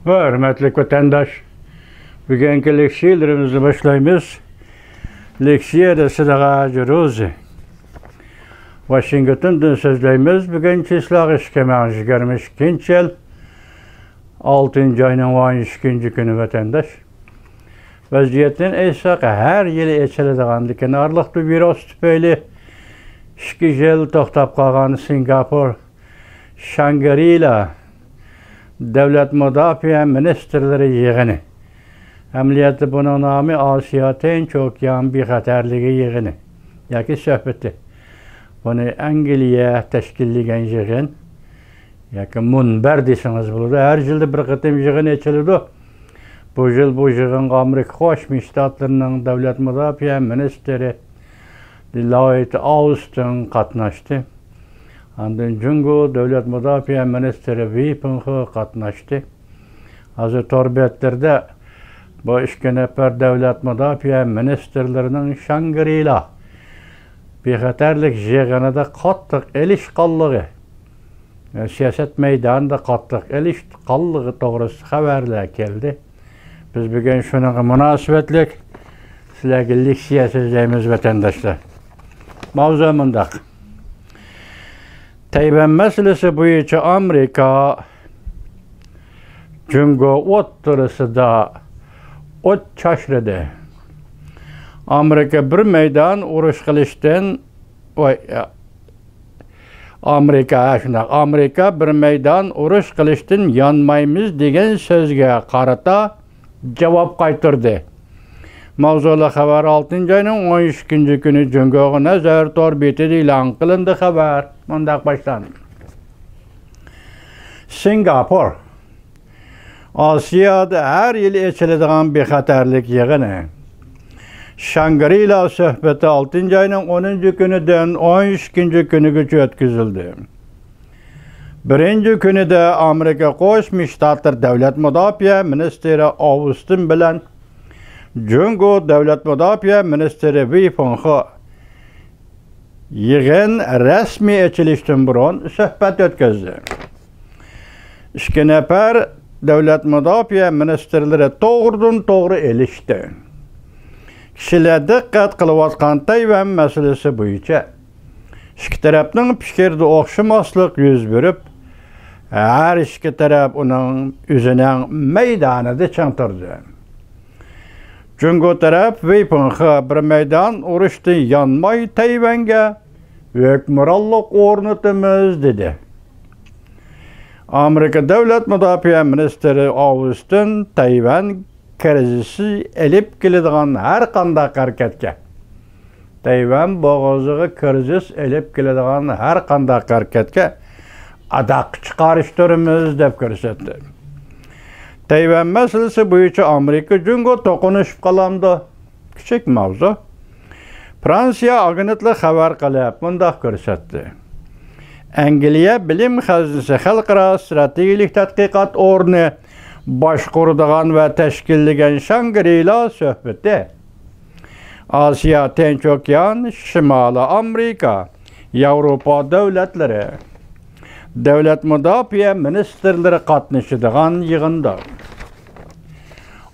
Hürmetli vatandaş, bugünkü leksiyalarımızı başlayımız. Leksiyada Sıdağa Cüruzi. Washington'dan sözleyimiz. Bugün çislağ işkemeği gelmiş Kinçel. 6. ayının 12. günü vatandaş. Vaziyetin eysağı her yılı eçelediğin diken arlıqlı virüs tüpeyli 2 yıl toxtab qalğan Singapur, Shangri-La Devlet Müdafiə Ministerleri yığını. Əməliyyatı bunun namı Asiya en çok yan bir xətərliği yığını. Yaki söhbəti. Bunu Angliya təşkilligən yığın. Yaki munbər desiniz bulur. Her yılda bir qıtım yığın eçilirdi. Bu yıl bu yığın Amerika Qoşmuş Ştatlarının Devlet Müdafiə Ministeri Lloyd Austin qatnaşdı. Andın Cungo Devlet Müdafiə Ministeri Wei Penghe qatnaşdı. Hazır torbetlerde bu 2 nefer Devlet Müdafiə Ministerlerinin Shangri-La bexatarlik yığınında qattiq eliş qallığı, siyaset meydanında qattiq eliş qallığı doğrusu xabarlar geldi. Biz bugün şunun münasibetlik sizlerge leksiya sözleyimiz vatandaşlar. Mavzu mundaq. Tayvan meselesi boyunca Amerika Cungo o'ttirısida ot çaşrıdı. Amerika bir meydan uruş qilishdan Amerika bir meydan uruş qilishdan yanmaymiz degan sözge qarata cevap qaytırdı. Mavzulu xabar 6. ayının 13. günü Cungo'ga nazar torbeti ilan qılındı xabar. Mundaq başlandı. Singapur Asiyada her yıl eçilediğin bir xətərlik yığını. Shangri-La söhbəti 6. ayının 10. günüdən 13. günü ötküzüldü. 1. günü de Amerika Qoşmuş Ştatlar Devlet Müdafiə Ministeri Austin bilen Cungo Devlet Müdafiə Ministeri Wei Penghe yığın resmi eçilişten burun söhbət ötküzdü. 2 nefer Devlet Müdafiə Ministerleri doğrudan doğru elişti. Kişiler dikkat kılıvatkan Tayvan meselesi boyunca 2 tarafının fikirde oxşamaslık yüz verip her 2 taraf onun üzerine meydanı çantırdı. Cungo taraf Wei Penghe bir meydan uruştu yanmay Tayvan'a hükümranlık ornatımız dedi. Amerika Devlet Müdafiə Ministeri Austin Tayvan krizisi elip gelediğin her qandaq hareketke. Tayvan boğazığı krizis elip gelediğin her qandaq hareketke adaq çıkarıştırımız dep görsetti. Tayvan meselesi boyunca Amerika Cungo toqunuşup qalamdı. Küçük mavzu. Fransiya agınıtlı xabar qilib mundaq görsetti. Angliya Bilim Xəzinəsi Xalqara Strategilik Tədqiqat Ornu başqurduğan ve təşkilligən Shangri-La söhbəti Asiya Tinç-Okyan, Şimali Amerika, Avropa devletleri, Devlet Müdafiə Ministerleri qatnaşıdığan yığında.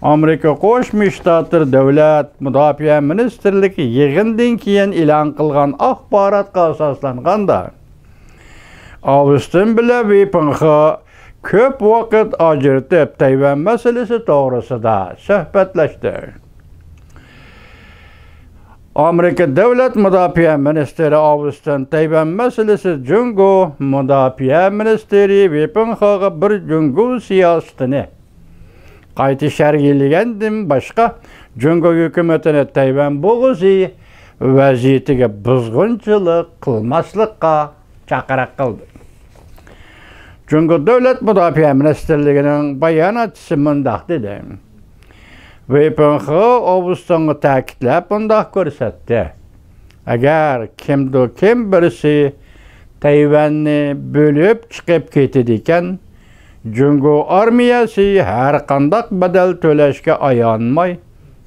Amerika Qoşmuş Ştatlar Devlet Müdafiə Ministerligi yığından keyin e'lon qilgan axborotga asoslanganda Austin bilan Wei Penghe köp vaqt ajratib Tayvan meselesi doğrusida söhbətləşdi. Amerika Devlet Müdafiə Ministeri Austin Tayvan meselesi Cungo Müdafiə Ministeri Wei Penghe'ga bir Cungo siyasetini qayta şərhləgəndən başqa Cungo hökumətini Tayvan boğuzu vəziyyətiga buzğunçılıq qılmaslıqqa çaqırıq qıldı. Cungo Devlet Müdafiə Ministerliğinin bayanatçısı mundaq dedi. Wei Penghe Austin'ı təkidləb mundaq göstərdi. Əgər kim birisi Tayvan'ı bölüp çıkıp ketidikən, Cungo armiyası her qandaq bedel töləşkə ayanmay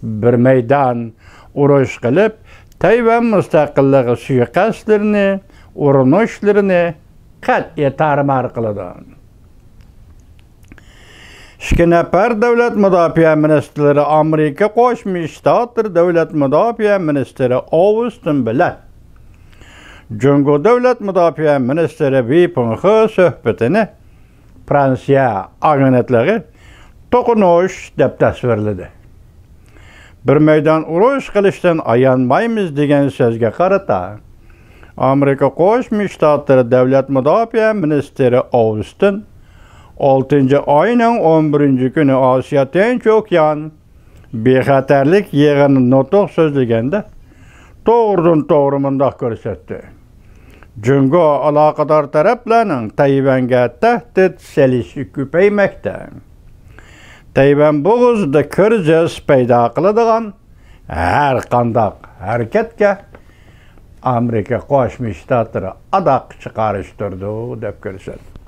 bir meydan uruş qılıb Tayvan müstəqilliği suiqasdlarını, urinishlarını qat'iy tarmar qiladi. İki nefer devlet müdafiə ministrleri Amerika Qoşmuş Ştatlar devlet müdafiə ministri Austin bilen Cungo devlet müdafiə ministri Wei Penghe söhbetini Fransiya agentleri tokunuş dep tasvirledi. Bir meydan uruş kılıştan ayanmayımız degen sözge karata Amerika Qoşmuş Ştatları devlet müdafiə ministri Austin 6. ayının 11. günü Asya Tinç Okyan bexatarlik yığını notuq sözlegende doğrudan doğrumunda görsetdi. Cungo alaqadar taraflarının Tayvan'a tehdit selişi küpeymekte. Tayvan buğuzda kriz payda kılıdığan her qandaq hareketke Amerika Qoşmuş Ştatları adaq çıkarıştırdı dep görsetdi.